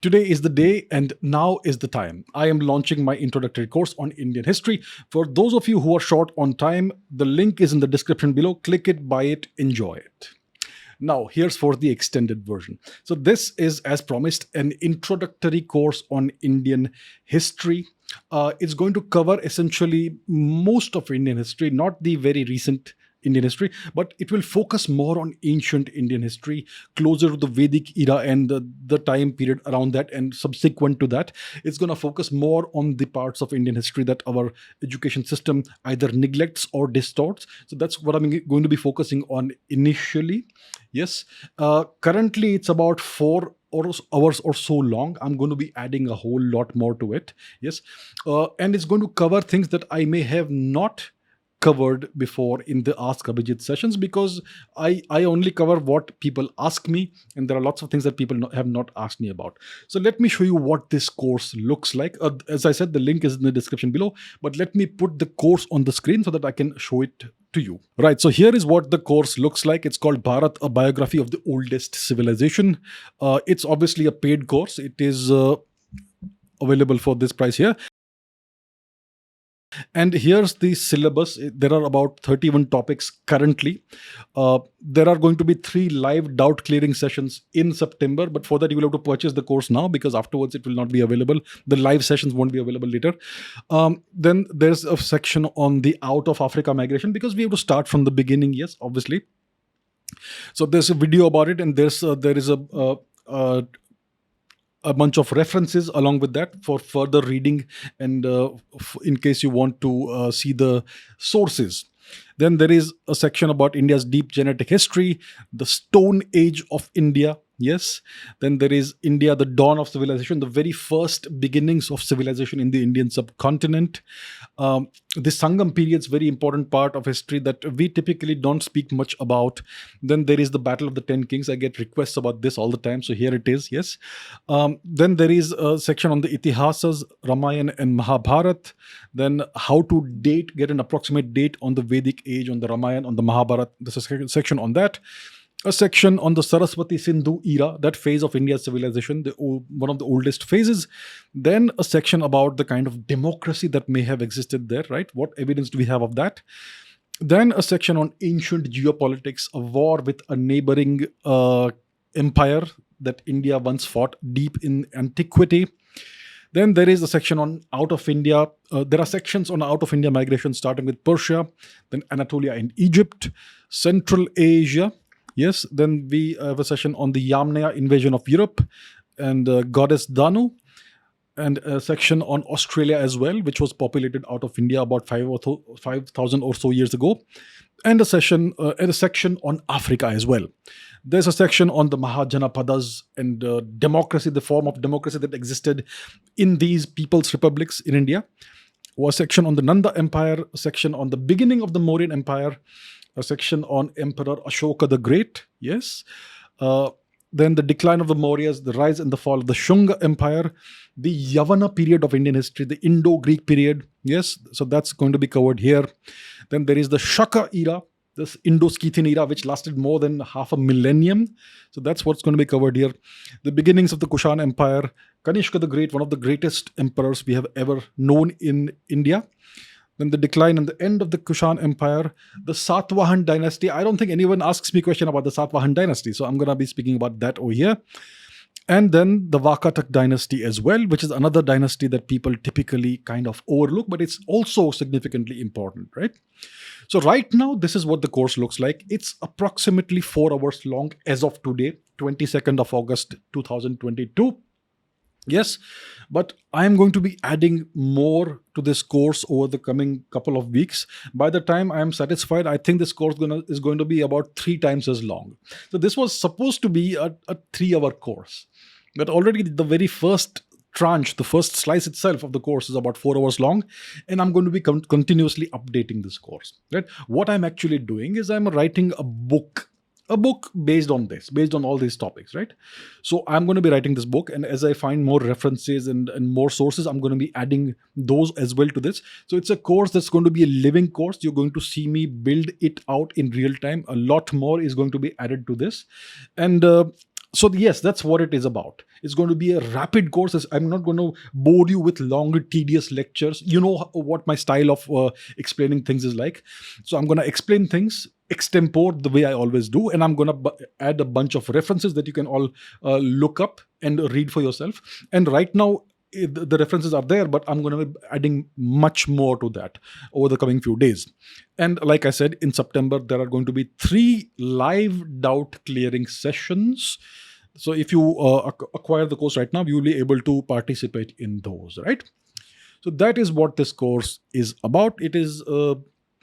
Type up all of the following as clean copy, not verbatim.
Today is the day and now is the time. I am launching my introductory course on Indian history. For those of you who are short on time, the link is in the description below. Click it, buy it, enjoy it. Now, here's for the extended version. So, this is, as promised, an introductory course on Indian history. It's going to cover essentially most of Indian history, not the very recent Indian history, but it will focus more on ancient Indian history, closer to the Vedic era and the time period around that, and subsequent to that. It's going to focus more on the parts of Indian history that our education system either neglects or distorts. So that's what I'm going to be focusing on initially. Yes. Currently, it's about 4 hours or so long. I'm going to be adding a whole lot more to it. Yes. And it's going to cover things that I may have not covered before in the Ask Abhijit sessions, because I only cover what people ask me, and there are lots of things that people have not asked me about. So let me show you what this course looks like. As I said, the link is in the description below, but let me put the course on the screen so that I can show it to you. Right, so here is what the course looks like. It's called Bharat, a biography of the oldest civilization. It's obviously a paid course. It is available for this price here. And here's the syllabus. There are about 31 topics currently. There are going to be 3 live doubt clearing sessions in September, but for that, you will have to purchase the course now, because afterwards it will not be available. The live sessions won't be available later. Then there's a section on the out of Africa migration, because we have to start from the beginning, yes, obviously. So there's a video about it, and there is a bunch of references along with that for further reading, and in case you want to see the sources. Then there is a section about India's deep genetic history, the Stone Age of India. Yes. Then there is India, the dawn of civilization, the very first beginnings of civilization in the Indian subcontinent. The Sangam period is very important part of history that we typically don't speak much about. Then there is the Battle of the Ten Kings. I get requests about this all the time, so here it is. Yes. Then there is a section on the Itihasas, Ramayana and Mahabharat. Then how to get an approximate date on the Vedic age, on the Ramayana, on the Mahabharat. There's a section on that. A section on the Saraswati Sindhu era, that phase of India's civilization, one of the oldest phases. Then a section about the kind of democracy that may have existed there, right? What evidence do we have of that? Then a section on ancient geopolitics, a war with a neighboring empire that India once fought deep in antiquity. Then there is a section on out of India. There are sections on out of India migration, starting with Persia, then Anatolia and Egypt, Central Asia. Yes, then we have a session on the Yamnaya invasion of Europe and goddess Danu, and a section on Australia as well, which was populated out of India about 5,000 or so years ago, and a section on Africa as well. There's a section on the Mahajanapadas and democracy, the form of democracy that existed in these people's republics in India. A section on the Nanda Empire, a section on the beginning of the Mauryan Empire, a section on Emperor Ashoka the Great, yes. Then the decline of the Mauryas, the rise and the fall of the Shunga Empire, the Yavana period of Indian history, the Indo-Greek period, yes. So that's going to be covered here. Then there is the Shaka era, this Indo-Scythian era, which lasted more than half a millennium. So that's what's going to be covered here. The beginnings of the Kushan Empire, Kanishka the Great, one of the greatest emperors we have ever known in India. Then the decline and the end of the Kushan Empire, the Satvahan dynasty. I don't think anyone asks me a question about the Satvahan dynasty, so I'm going to be speaking about that over here. And then the Vakatak dynasty as well, which is another dynasty that people typically kind of overlook, but it's also significantly important, right? So right now, this is what the course looks like. It's approximately 4 hours long as of today, 22nd of August, 2022. Yes, but I am going to be adding more to this course over the coming couple of weeks. By the time I am satisfied, I think this course is going to be about 3 times as long. So this was supposed to be a 3-hour course, but already the very first tranche, the first slice itself of the course is about 4 hours long, and I'm going to be continuously updating this course. Right? What I'm actually doing is I'm writing a book based on all these topics, right? So I'm going to be writing this book, and as I find more references and more sources, I'm going to be adding those as well to this. So it's a course that's going to be a living course. You're going to see me build it out in real time. A lot more is going to be added to this. And So yes, that's what it is about. It's going to be a rapid course. I'm not going to bore you with long tedious lectures. You know what my style of explaining things is like. So I'm going to explain things extempore the way I always do, and I'm going to add a bunch of references that you can all look up and read for yourself. And right now the references are there, but I'm going to be adding much more to that over the coming few days. And like I said, in September there are going to be 3 live doubt clearing sessions. So if you acquire the course right now, you will be able to participate in those, right? So that is what this course is about. It is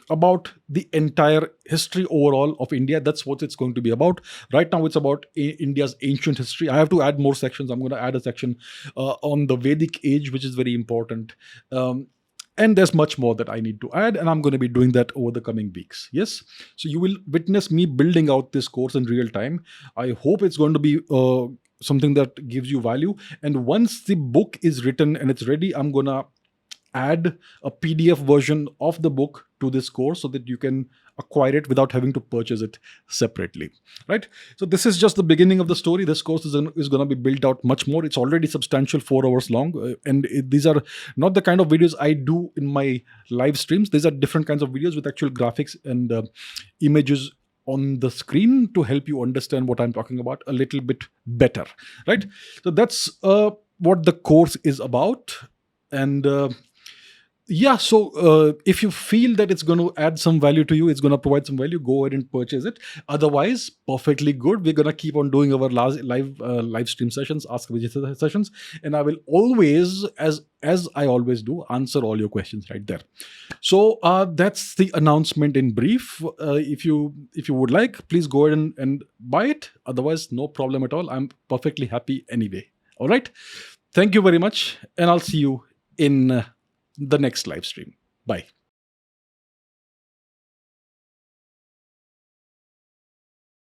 about the entire history overall of India. That's what it's going to be about. Right now, it's about India's ancient history. I have to add more sections. I'm going to add a section on the Vedic age, which is very important. And there's much more that I need to add, and I'm going to be doing that over the coming weeks. Yes. So you will witness me building out this course in real time. I hope it's going to be something that gives you value. And once the book is written and it's ready, I'm going to add a PDF version of the book to this course so that you can acquire it without having to purchase it separately, right? So this is just the beginning of the story. This course is going to be built out much more. It's already substantial, 4 hours long, these are not the kind of videos I do in my live streams. These are different kinds of videos with actual graphics and images on the screen to help you understand what I'm talking about a little bit better, right? So that's what the course is about. And yeah, so if you feel that it's going to add some value to you, it's going to provide some value, go ahead and purchase it. Otherwise, perfectly good. We're going to keep on doing our live stream sessions, Ask Abhijit sessions, and I will always, as I always do, answer all your questions right there. So that's the announcement in brief. If you would like, please go ahead and buy it. Otherwise, no problem at all. I'm perfectly happy anyway. All right. Thank you very much, and I'll see you in the next live stream. Bye.